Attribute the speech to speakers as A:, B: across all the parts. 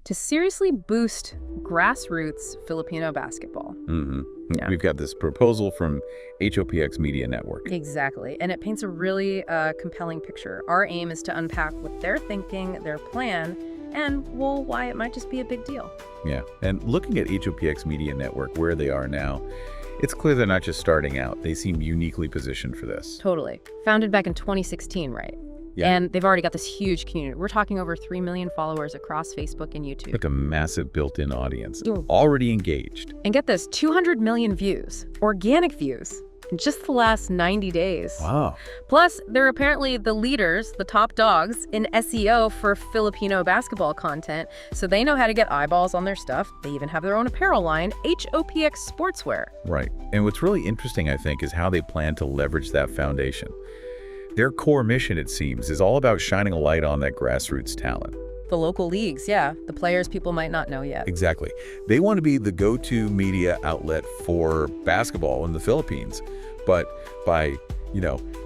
A: to seriously boost grassroots Filipino basketball. Yeah.
B: We've got this proposal from Hoopx Media Network.
A: Exactly. And it paints a really compelling picture. Our aim is to unpack what they're thinking, their plan, and, well, why it might just be a big deal.
B: Yeah, and looking at Hoopx Media Network, where they are now, it's clear they're not just starting out. They seem uniquely positioned for this.
A: Totally. Founded back in 2016, right?
B: Yeah.
A: And they've already got this huge community. We're talking over 3 million followers across Facebook and YouTube.
B: Like a massive built-in audience,
A: Yeah.
B: already engaged.
A: And get this, 200 million views, organic views, in just the last 90 days.
B: Wow.
A: Plus, they're apparently the leaders, the top dogs, in SEO for Filipino basketball content, so they know how to get eyeballs on their stuff. They even have their own apparel line, Hoopx Sportswear.
B: Right. And what's really interesting, I think, is how they plan to leverage that foundation. Their core mission, it seems, is all about shining a light on that grassroots talent.
A: The local leagues, yeah. The players people might not know yet.
B: Exactly. They want to be the go-to media outlet for basketball in the Philippines, but by,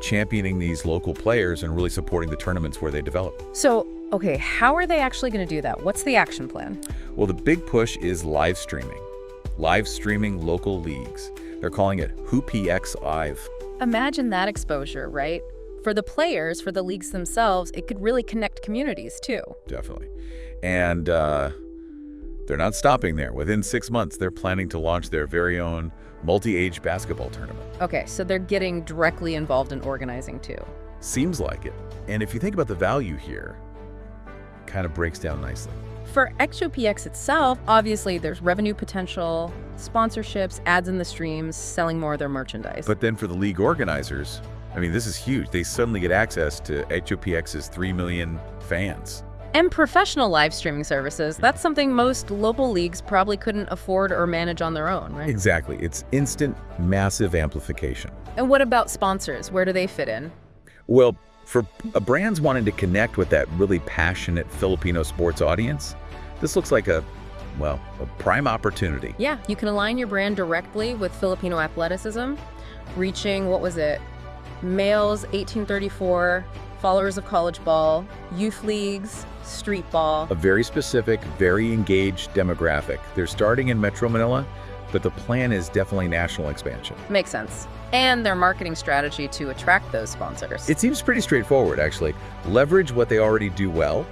B: championing these local players and really supporting the tournaments where they develop.
A: So, okay, how are they actually going to do that? What's the action plan?
B: Well, the big push is live streaming. Live streaming local leagues. They're calling it Hoopx Live.
A: Imagine that exposure, right? For the players, for the leagues themselves, it could really connect communities, too.
B: Definitely. And they're not stopping there. Within 6 months, they're planning to launch their very own multi-age basketball tournament.
A: Okay, so they're getting directly involved in organizing, too.
B: Seems like it. And if you think about the value here, it kind of breaks down nicely.
A: For Hoopx itself, obviously, there's revenue potential, sponsorships, ads in the streams, selling more of their merchandise.
B: But then for the league organizers, this is huge. They suddenly get access to Hoopx's 3 million fans.
A: And professional live streaming services, that's something most local leagues probably couldn't afford or manage on their own, right?
B: Exactly. It's instant, massive amplification.
A: And what about sponsors? Where do they fit in?
B: Well, for brands wanting to connect with that really passionate Filipino sports audience, this looks like a prime opportunity.
A: Yeah, you can align your brand directly with Filipino athleticism, reaching, males 1834, followers of college ball, youth leagues, street ball.
B: A very specific, very engaged demographic. They're starting in Metro Manila, but the plan is definitely national expansion.
A: Makes sense. And their marketing strategy to attract those sponsors.
B: It seems pretty straightforward, actually. Leverage what they already do well,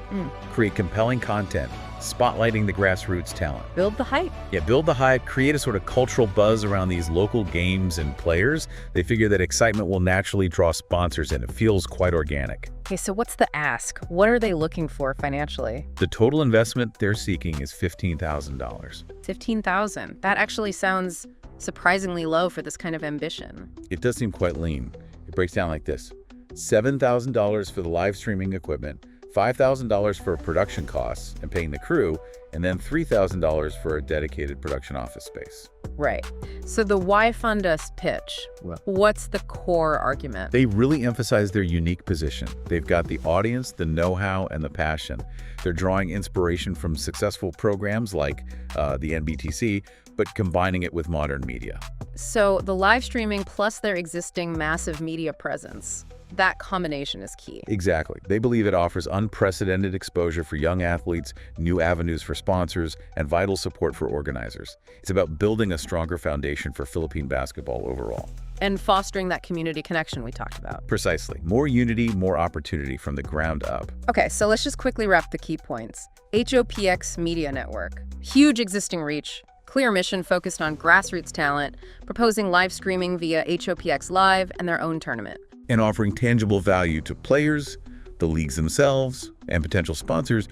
B: create compelling content, spotlighting the grassroots talent.
A: Build the hype.
B: Yeah, build the hype, create a sort of cultural buzz around these local games and players. They figure that excitement will naturally draw sponsors in. It feels quite organic.
A: Okay, so what's the ask? What are they looking for financially?
B: The total investment they're seeking is $15,000.
A: $15,000. That actually sounds surprisingly low for this kind of ambition.
B: It does seem quite lean. It breaks down like this. $7,000 for the live streaming equipment, $5,000 for production costs and paying the crew, and then $3,000 for a dedicated production office space.
A: Right. So the Why Fund Us pitch, what's the core argument?
B: They really emphasize their unique position. They've got the audience, the know-how, and the passion. They're drawing inspiration from successful programs like the NBTC, but combining it with modern media.
A: So the live streaming plus their existing massive media presence, that combination is key.
B: Exactly. They believe it offers unprecedented exposure for young athletes, new avenues for sponsors, and vital support for organizers. It's about building a stronger foundation for Philippine basketball overall.
A: And fostering that community connection we talked about.
B: Precisely. More unity, more opportunity from the ground up.
A: Okay, so let's just quickly wrap the key points. Hoopx Media Network. Huge existing reach. Clear mission focused on grassroots talent, proposing live streaming via Hoopx Live and their own tournament.
B: And offering tangible value to players, the leagues themselves, and potential sponsors,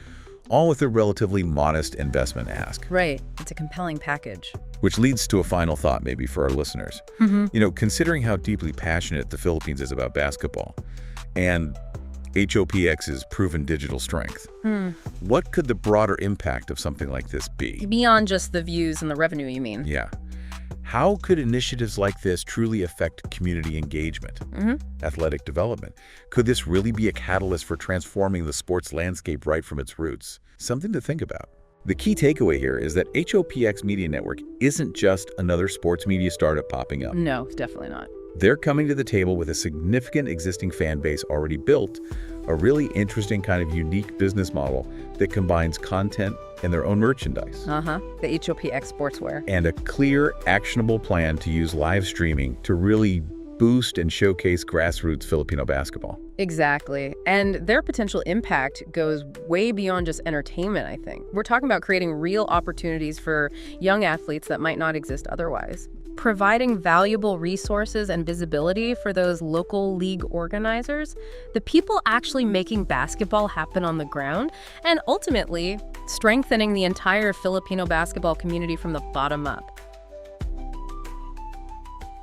B: all with a relatively modest investment ask.
A: Right. It's a compelling package.
B: Which leads to a final thought maybe for our listeners. Considering how deeply passionate the Philippines is about basketball and Hoopx's proven digital strength, what could the broader impact of something like this be?
A: Beyond just the views and the revenue, you mean?
B: Yeah. How could initiatives like this truly affect community engagement, athletic development? Could this really be a catalyst for transforming the sports landscape right from its roots? Something to think about. The key takeaway here is that Hoopx Media Network isn't just another sports media startup popping up.
A: No, definitely not.
B: They're coming to the table with a significant existing fan base already built, a really interesting kind of unique business model that combines content, and their own merchandise.
A: The HOPX sportswear.
B: And a clear, actionable plan to use live streaming to really boost and showcase grassroots Filipino basketball.
A: Exactly. And their potential impact goes way beyond just entertainment, I think. We're talking about creating real opportunities for young athletes that might not exist otherwise. Providing valuable resources and visibility for those local league organizers, the people actually making basketball happen on the ground, and ultimately strengthening the entire Filipino basketball community from the bottom up.